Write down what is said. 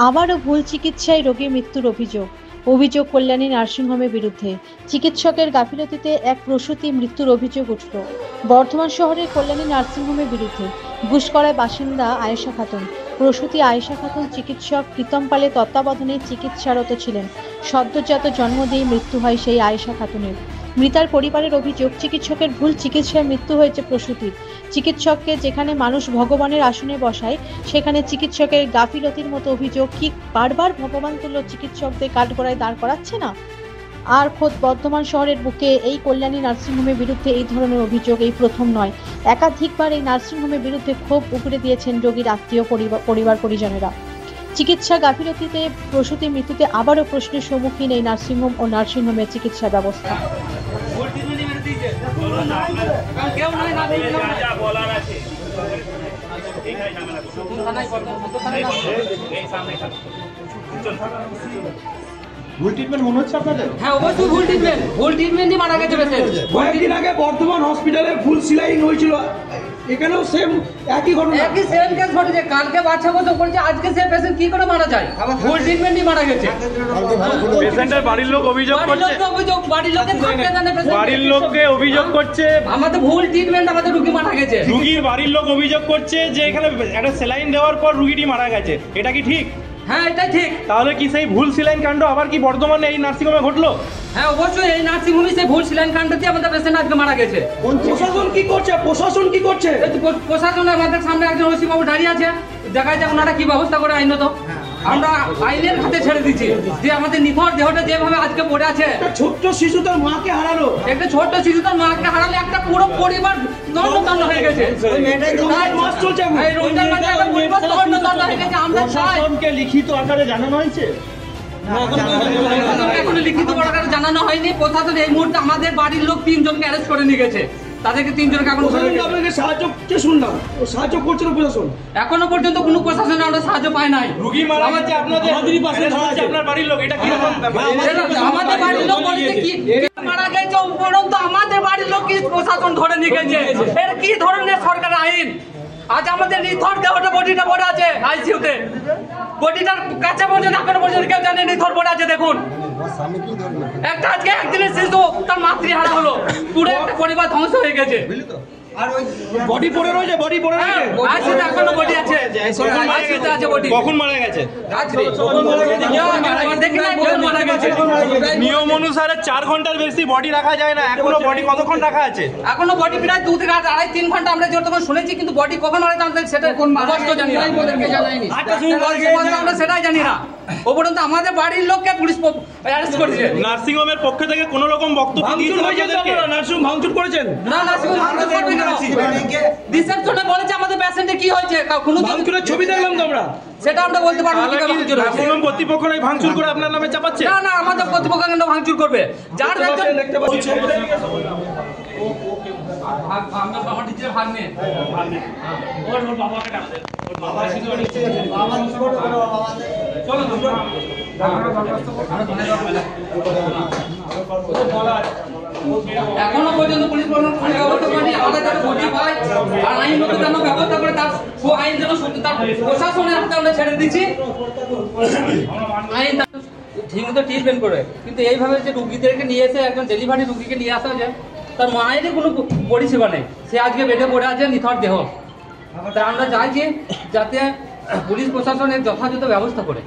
আবারও ভুল চিকিৎসায় রোগীর মৃত্যুর অভিযোগ কল্যাণী নার্সিংহোমের বিরুদ্ধে। চিকিৎসকের গাফিলতিতে এক প্রসূতি মৃত্যুর অভিযোগ উঠল বর্ধমান শহরের কল্যাণী নার্সিংহোমের বিরুদ্ধে। ঘুষকড়ায় বাসিন্দা আয়েশা খাতুন। প্রসূতি আয়েশা খাতুন চিকিৎসক প্রীতম পালের তত্ত্বাবধানে চিকিৎসারত ছিলেন। সদ্যজাত জন্ম দিয়ে মৃত্যু হয় সেই আয়েশা খাতুনের। মৃতার পরিবারের অভিযোগ, চিকিৎসকের ভুল চিকিৎসায় মৃত্যু হয়েছে প্রসূতির। চিকিৎসককে যেখানে মানুষ ভগবানের আসনে বসায়, সেখানে চিকিৎসকের গাফিলতির মতো অভিযোগ। কি বারবার ভগবান তুল্য চিকিৎসকদের কাঠগড়ায় দাঁড় করাচ্ছে না? আর খোদ বর্ধমান শহরের বুকে এই কল্যাণী নার্সিংহোমের বিরুদ্ধে এই ধরনের অভিযোগ এই প্রথম নয়। একাধিকবার এই নার্সিংহোমের বিরুদ্ধে ক্ষোভ উগরে দিয়েছেন রোগীর আত্মীয় পরিবার পরিজনেরা। চিকিৎসা গাফিলতিতে প্রসূতির মৃত্যুতে আবারও প্রশ্নের সম্মুখীন এই নার্সিংহোম ও নার্সিংহোমের চিকিৎসা ব্যবস্থা। ভুল ট্রিটমেন্ট মনে হচ্ছে আপনাদের? হ্যাঁ, অবশ্যই ভুল ট্রিটমেন্টই মারা গেছে পেশেন্ট। কয়েকদিন আগে বর্ধমান হসপিটালে ফুল সিলাইং হয়েছিল, এখানেও সেম একই ঘটনা, একই সেম কেস ঘটেছে। কালকে বাচ্চা বসে বলছে, আজকে সে পেশেন্ট কি করে মারা যায়? ভুল ট্রিটমেন্টই মারা গেছে। পেশেন্টের বাড়ির লোক অভিযোগ করছে, বাড়ির লোককে অভিযোগ করছে আমাদের ভুল ট্রিটমেন্ট, আমাদের রোগী মারা গেছে। রোগীর বাড়ির লোক অভিযোগ করছে যে এখানে একটা স্যালাইন দেওয়ার পর রোগীটি মারা গেছে। এটা কি ঠিক? হ্যাঁ, এটাই ঠিক। তাহলে কি সেই ভুল সিলাইন কাণ্ড আবার কি বর্ধমানে এই নার্সিংহোমে ঘটলো? হ্যাঁ, অবশ্যই এই নার্সিংহোমে সেই ভুল সিলাইন কাণ্ডতে আমাদের পেশেন্ট আজকে মারা গেছে। প্রশাসন কি করছে? প্রশাসন আমাদের সামনে একজন ওসি বাবু দাঁড়িয়ে আছে, দেখা যায় ওনারা কি ব্যবস্থা করে আইনত। আমরা আইনের হাতে ছেড়ে দিচ্ছি যে আমাদের নিথর দেহটা যেভাবে আজকে পড়ে আছে। ছোট্ট শিশু তার মাকে হারালো, একটা ছোট্ট শিশু তার মাকে হারালে একটা পুরো পরিবার দণ্ড হয়ে গেছে। প্রশাসনকে লিখিত আকারে জানানো হয়েছে? এখনো লিখিত আকারে জানানো হয়নি। প্রশাসন এই মুহূর্তে আমাদের বাড়ির লোক 3 জনকে অ্যারেস্ট করে নিয়ে গেছে। তাদেরকে 3 জনকে এখন সাহায্য করছে প্রশাসন। এখনো পর্যন্ত কোনো প্রশাসনে আমরা সাহায্য পাই নাই। রোগী মারা গেছে, আপনাদের পাশে আপনার বাড়ির লোক, এটা কি রকম? আমাদের বাড়ির লোক বলছে কি মারা গেছে, উপরন্তু আমাদের বাড়ির লোক কি প্রশাসন ধরে নিয়ে গেছে? এটা কি ধরনের সরকারের আইন? আজ আমাদের নিথর দেহটা বডিটা পড়ে আছে আইসিইউতে, বডিটার কাছে পর্যন্ত এখনো পর্যন্ত কেউ জানে নিথর পড়ে আছে। দেখুন, একটা আজকে একদিনের শিশু তার মাতৃহারা হলো, পুরো একটা পরিবার ধ্বংস হয়ে গেছে। বডি পড়ে রয়েছে, আইসিইউতে এখনো বডি আছে। আইসিইউতে আছে বডি। কখন মারা গেছে? দেখি না কখন মারা গেছে। নিয়ম অনুসারে 4 ঘন্টার বেশি বডি রাখা যায় না। এখনো বডি কতক্ষণ রাখা আছে? এখনো বডি প্রায় 2 থেকে 2.5-3 ঘন্টা আমরা যতক্ষণ শুনেছি, কিন্তু বডি কখন মারা যাবে সেটা স্পষ্ট জানি না। আমরা সেটাই জানি না। ও পর্যন্ত আমাদের বাড়ির লোককে পুলিশ অ্যারেস্ট করেছে। নার্সিংহোমের পক্ষ থেকে কোনো রকম বক্তব্য দিয়েছেন? নার্সিং ভাঙচুর করেছেন? না, নার্সিংহোম ভাঙচুর করবে কেন? রিসেপশনে বলেছে আমাদের পেশেন্টের কি হয়েছে, কোনো ভাঙচুরের ছবি দেখলাম তো আমরা, সেটা আমরা বলতে পারবো না। নার্সিংহোম কর্তৃপক্ষ ভাঙচুর করে আপনার নামে চাপাচ্ছে? না, আমাদের কর্তৃপক্ষ কেন ভাঙচুর করবে? যার দেখতে পাচ্ছি আমার টিচার ভাগ নেই। ওর বাবাকে ডাকতে, ওর বাবা ছিল এখনো পর্যন্ত পুলিশ প্রশাসন আমাদের কাছে বডি পায় আর আইনগত যেন ব্যবস্থা করে তার আইন যেন তার প্রশাসনের হাতে আমরা ছেড়ে দিচ্ছি। আইন ঠিকমতো ট্রিটমেন্ট করে, কিন্তু এইভাবে যে রুগীদেরকে নিয়ে এসে একজন ডেলিভারি রুগীকে নিয়ে আসা যায়, তার মায়েরই কোনো পরিষেবা নেই। সে আজকে বেডে পড়ে আছে নিথর দেহ। আমরা চাইছি যাতে পুলিশ প্রশাসনের যথাযথ ব্যবস্থা করে।